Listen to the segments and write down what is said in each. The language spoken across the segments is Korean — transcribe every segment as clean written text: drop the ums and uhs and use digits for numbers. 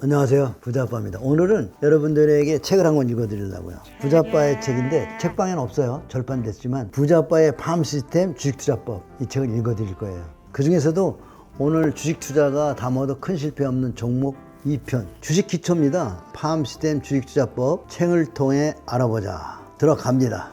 안녕하세요, 부자아빠입니다. 오늘은 여러분들에게 책을 한 권 읽어드리려고요. 부자아빠의 책인데 책방에는 없어요. 절판됐지만 부자아빠의 팜 시스템 주식투자법, 이 책을 읽어드릴 거예요. 그 중에서도 오늘 주식투자가 담아도 큰 실패 없는 종목 2편 주식기초입니다. 팜 시스템 주식투자법, 책을 통해 알아보자. 들어갑니다.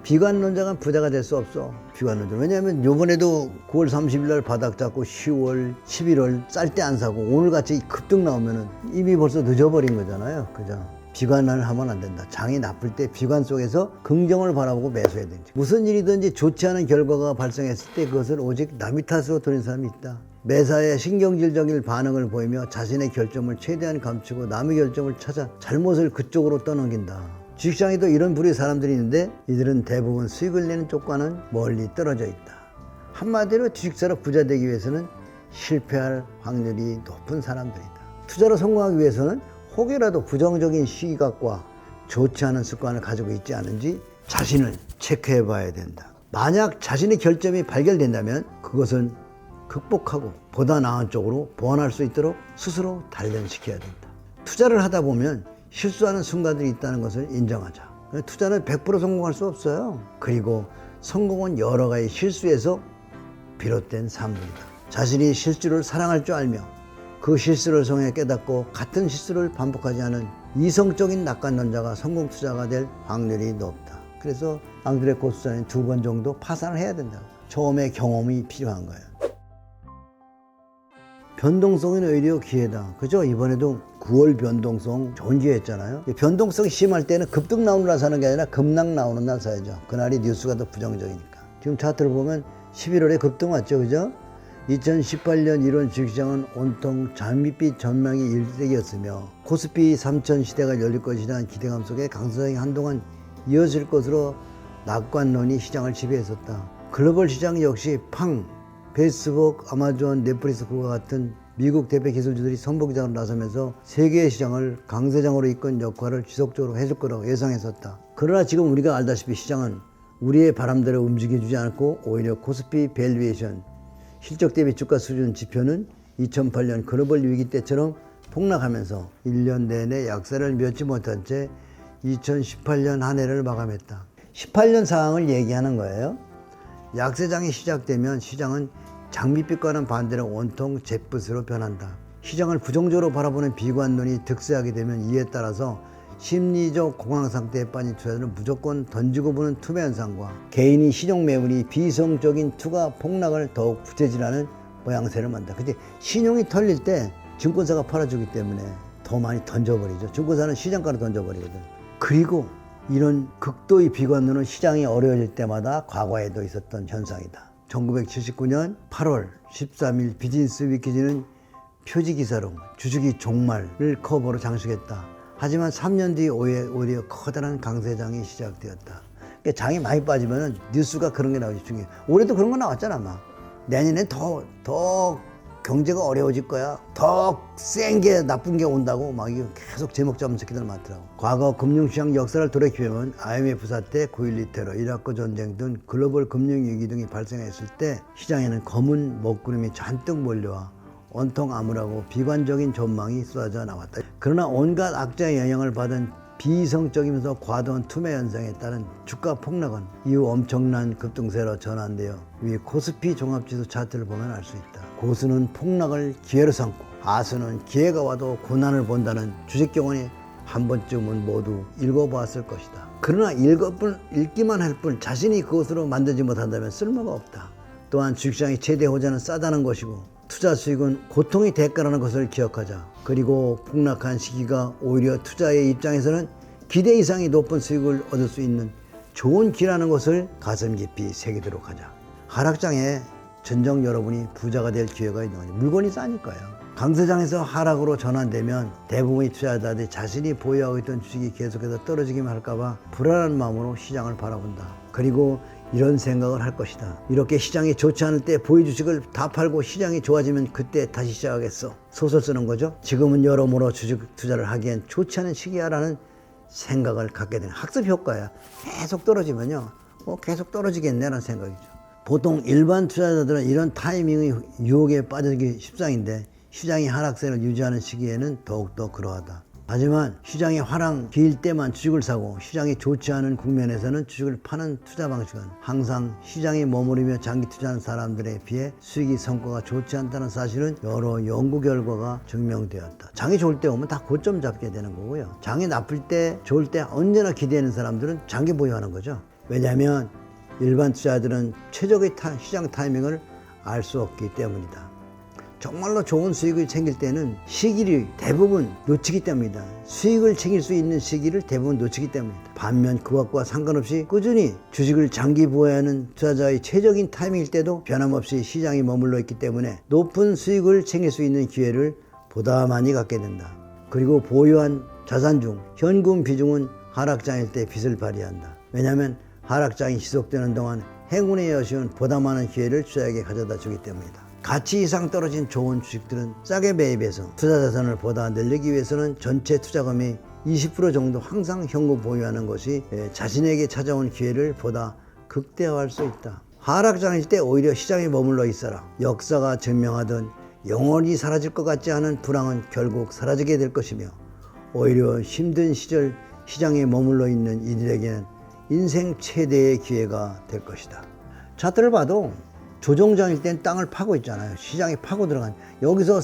비관론자가 부자가 될 수 없어. 비관론자. 왜냐하면 요번에도 9월 30일 날 바닥 잡고 10월, 11월 쌀 때 안 사고 오늘같이 급등 나오면은 이미 벌써 늦어버린 거잖아요. 그죠? 비관을 하면 안 된다. 장이 나쁠 때 비관 속에서 긍정을 바라보고 매수해야 된다. 무슨 일이든지 좋지 않은 결과가 발생했을 때 그것을 오직 남의 탓으로 돌리는 사람이 있다. 매사에 신경질적인 반응을 보이며 자신의 결점을 최대한 감추고 남의 결점을 찾아 잘못을 그쪽으로 떠넘긴다. 주식시장에도 이런 부류의 사람들이 있는데 이들은 대부분 수익을 내는 쪽과는 멀리 떨어져 있다. 한마디로 주식사로 부자 되기 위해서는 실패할 확률이 높은 사람들이다. 투자로 성공하기 위해서는 혹여라도 부정적인 시각과 좋지 않은 습관을 가지고 있지 않은지 자신을 체크해 봐야 된다. 만약 자신의 결점이 발견된다면 그것은 극복하고 보다 나은 쪽으로 보완할 수 있도록 스스로 단련시켜야 된다. 투자를 하다 보면 실수하는 순간들이 있다는 것을 인정하자. 투자는 100% 성공할 수 없어요. 그리고 성공은 여러 가지 실수에서 비롯된 삶들이다. 자신이 실수를 사랑할 줄 알며 그 실수를 통해 깨닫고 같은 실수를 반복하지 않은 이성적인 낙관론자가 성공 투자가 될 확률이 높다. 그래서 앙드레 코스자는 2번 정도 파산을 해야 된다고. 처음에 경험이 필요한 거예요. 변동성은 오히려 기회다. 그죠? 이번에도 9월 변동성 좋은 기회였잖아요. 변동성이 심할 때는 급등 나오는 날 사는 게 아니라 급락 나오는 날 사야죠. 그날이 뉴스가 더 부정적이니까. 지금 차트를 보면 11월에 급등 왔죠. 그죠? 2018년 1월 주식시장은 온통 장밋빛 전망이 일색이었으며 코스피 3000 시대가 열릴 것이라는 기대감 속에 강세장이 한동안 이어질 것으로 낙관론이 시장을 지배했었다. 글로벌 시장 역시 페이스북, 아마존, 넷플릭스와 같은 미국 대표 기술주들이 선봉장으로 나서면서 세계 시장을 강세장으로 이끈 역할을 지속적으로 해줄 거라고 예상했었다. 그러나 지금 우리가 알다시피 시장은 우리의 바람대로 움직여주지 않고 오히려 코스피 밸류에이션, 실적 대비 주가 수준 지표는 2008년 글로벌 위기 때처럼 폭락하면서 1년 내내 약세를 면치 못한 채 2018년 한 해를 마감했다. 18년 상황을 얘기하는 거예요. 약세장이 시작되면 시장은 장밋빛과는 반대로 온통 잿빛으로 변한다. 시장을 부정적으로 바라보는 비관론이 득세하게 되면 이에 따라서 심리적 공황 상태에 빠진 투자자들은 무조건 던지고 보는 투매 현상과 개인이 신용 매물이 비성적인 투가 폭락을 더욱 부채질하는 모양새를 만든다. 근데 신용이 털릴 때 증권사가 팔아주기 때문에 더 많이 던져버리죠. 증권사는 시장가로 던져버리거든. 그리고 이런 극도의 비관론은 시장이 어려워질 때마다 과거에도 있었던 현상이다. 1979년 8월 13일 비즈니스 위키지는 표지기사로 주식이 종말을 커버로 장식했다. 하지만 3년 뒤 오히려 커다란 강세장이 시작되었다. 그러니까 장이 많이 빠지면 뉴스가 그런 게 나오지. 중요해. 올해도 그런 거 나왔잖아. 막 내년엔 더 경제가 어려워질 거야. 더 센 게 나쁜 게 온다고 막 이거 계속 제목 잡은 새끼들 많더라고. 과거 금융시장 역사를 돌이켜보면 IMF 사태, 9.12 테러, 이라크 전쟁 등 글로벌 금융위기 등이 발생했을 때 시장에는 검은 먹구름이 잔뜩 몰려와 온통 암울하고 비관적인 전망이 쏟아져 나왔다. 그러나 온갖 악재의 영향을 받은 비이성적이면서 과도한 투매 현상에 따른 주가 폭락은 이후 엄청난 급등세로 전환되어 위 코스피 종합지수 차트를 보면 알 수 있다. 고수는 폭락을 기회로 삼고 아수는 기회가 와도 고난을 본다는 주식 경험이 한 번쯤은 모두 읽어보았을 것이다. 그러나 읽기만 할 뿐 자신이 그것으로 만들지 못한다면 쓸모가 없다. 또한 주식시장의 최대 호재는 싸다는 것이고 투자 수익은 고통의 대가라는 것을 기억하자. 그리고 폭락한 시기가 오히려 투자의 입장에서는 기대 이상의 높은 수익을 얻을 수 있는 좋은 기회라는 것을 가슴 깊이 새기도록 하자. 하락장에 전정 여러분이 부자가 될 기회가 있는 거니 물건이 싸니까요. 강세장에서 하락으로 전환되면 대부분의 투자자들이 자신이 보유하고 있던 주식이 계속해서 떨어지기만 할까봐 불안한 마음으로 시장을 바라본다. 그리고 이런 생각을 할 것이다. 이렇게 시장이 좋지 않을 때 보유 주식을 다 팔고 시장이 좋아지면 그때 다시 시작하겠어. 소설 쓰는 거죠. 지금은 여러모로 주식 투자를 하기엔 좋지 않은 시기야라는 생각을 갖게 되는 학습 효과야. 계속 떨어지면요. 계속 떨어지겠네라는 생각이죠. 보통 일반 투자자들은 이런 타이밍의 유혹에 빠지기 십상인데 시장이 하락세를 유지하는 시기에는 더욱더 그러하다. 하지만 시장이 화랑기일 때만 주식을 사고 시장이 좋지 않은 국면에서는 주식을 파는 투자 방식은 항상 시장에 머무르며 장기 투자하는 사람들에 비해 수익이 성과가 좋지 않다는 사실은 여러 연구 결과가 증명되었다. 장이 좋을 때 오면 다 고점 잡게 되는 거고요. 장이 나쁠 때 좋을 때 언제나 기대하는 사람들은 장기 보유하는 거죠. 왜냐하면 일반 투자자들은 최적의 시장 타이밍을 알 수 없기 때문이다. 정말로 좋은 수익을 챙길 때는 시기를 대부분 놓치기 때문이다. 수익을 챙길 수 있는 시기를 대부분 놓치기 때문이다. 반면 그것과 상관없이 꾸준히 주식을 장기 보유하는 투자자의 최적인 타이밍일 때도 변함없이 시장에 머물러 있기 때문에 높은 수익을 챙길 수 있는 기회를 보다 많이 갖게 된다. 그리고 보유한 자산 중 현금 비중은 하락장일 때 빚을 발휘한다. 왜냐하면 하락장이 지속되는 동안 행운의 여신은 보다 많은 기회를 투자에게 가져다 주기 때문이다. 가치 이상 떨어진 좋은 주식들은 싸게 매입해서 투자 자산을 보다 늘리기 위해서는 전체 투자금의 20% 정도 항상 현금 보유하는 것이 자신에게 찾아온 기회를 보다 극대화할 수 있다. 하락장일 때 오히려 시장에 머물러 있어라. 역사가 증명하던 영원히 사라질 것 같지 않은 불황은 결국 사라지게 될 것이며 오히려 힘든 시절 시장에 머물러 있는 이들에게는 인생 최대의 기회가 될 것이다. 차트를 봐도 조정장일 땐 땅을 파고 있잖아요. 시장에 파고 들어간 여기서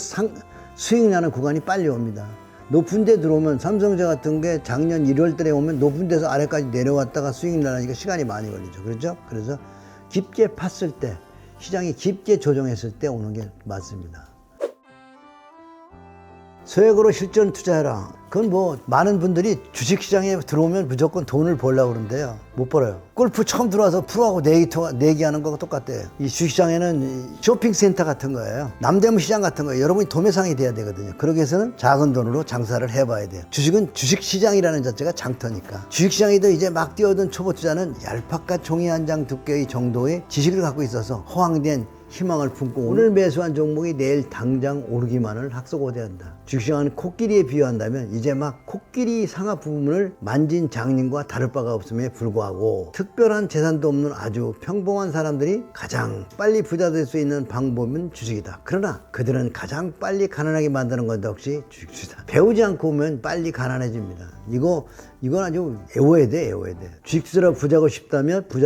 수익 나는 구간이 빨리 옵니다. 높은 데 들어오면 삼성전자 같은 게 작년 1월 달에 오면 높은 데서 아래까지 내려왔다가 수익 나니까 시간이 많이 걸리죠. 그렇죠? 그래서 깊게 팠을 때 시장이 깊게 조정했을 때 오는 게 맞습니다. 소액으로 실전 투자해라. 그건 뭐 많은 분들이 주식시장에 들어오면 무조건 돈을 벌려고 그러는데요. 못 벌어요. 골프 처음 들어와서 프로하고 내기하는 거하고 똑같대요. 이 주식시장에는 쇼핑센터 같은 거예요. 남대문 시장 같은 거예요. 여러분이 도매상이 돼야 되거든요. 그러기 위해서는 작은 돈으로 장사를 해봐야 돼요. 주식은 주식시장이라는 자체가 장터니까. 주식시장에도 이제 막 뛰어든 초보 투자는 얄팍한 종이 한 장 두께의 정도의 지식을 갖고 있어서 허황된 희망을 품고 오늘 매수한 종목이 내일 당장 오르기만을 학소고대한다. 주식시장은 코끼리에 비유한다면 이제 막 코끼리 상하 부분을 만진 장님과 다를 바가 없음에 불구하고 특별한 재산도 없는 아주 평범한 사람들이 가장 빨리 부자 될 수 있는 방법은 주식이다. 그러나 그들은 가장 빨리 가난하게 만드는 것 역시 주식이다. 배우지 않고 오면 빨리 가난해집니다. 이건 아주 애워야 돼. 주식투자로 부자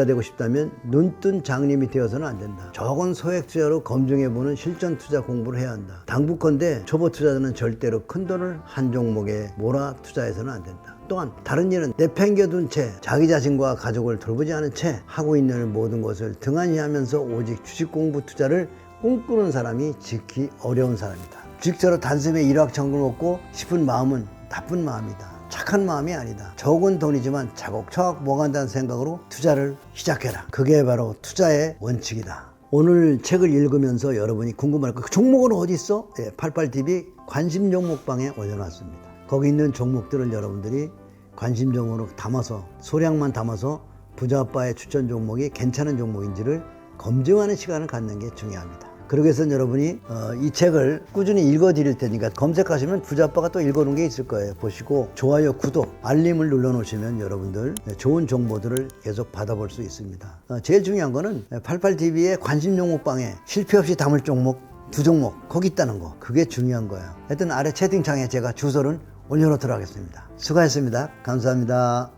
되고 싶다면 눈뜬 장님이 되어서는 안 된다. 적은 소액 투자로 검증해보는 실전 투자 공부를 해야 한다. 당부컨대 초보 투자자는 절대로 큰 돈을 한 종목에 몰아 투자해서는 안 된다. 또한 다른 일은 내팽겨둔 채 자기 자신과 가족을 돌보지 않은 채 하고 있는 모든 것을 등한히 하면서 오직 주식 공부 투자를 꿈꾸는 사람이 지키 어려운 사람이다. 주식처럼 단숨에 일확천금을 얻고 싶은 마음은 나쁜 마음이다. 착한 마음이 아니다. 적은 돈이지만 차곡차곡 모아간다는 생각으로 투자를 시작해라. 그게 바로 투자의 원칙이다. 오늘 책을 읽으면서 여러분이 궁금할 그 종목은 어디 있어? 88TV 관심 종목방에 올려놨습니다. 거기 있는 종목들을 여러분들이 관심 종목으로 담아서 소량만 담아서 부자 아빠의 추천 종목이 괜찮은 종목인지를 검증하는 시간을 갖는 게 중요합니다. 그러기 위해서는 여러분이 이 책을 꾸준히 읽어드릴 테니까 검색하시면 부자 아빠가 또 읽어놓은 게 있을 거예요. 보시고 좋아요, 구독, 알림을 눌러놓으시면 여러분들 좋은 정보들을 계속 받아볼 수 있습니다. 제일 중요한 거는 88TV의 관심 종목방에 실패 없이 담을 종목 2종목 거기 있다는 거, 그게 중요한 거예요. 하여튼 아래 채팅창에 제가 주소를 올려놓도록 하겠습니다. 수고하셨습니다. 감사합니다.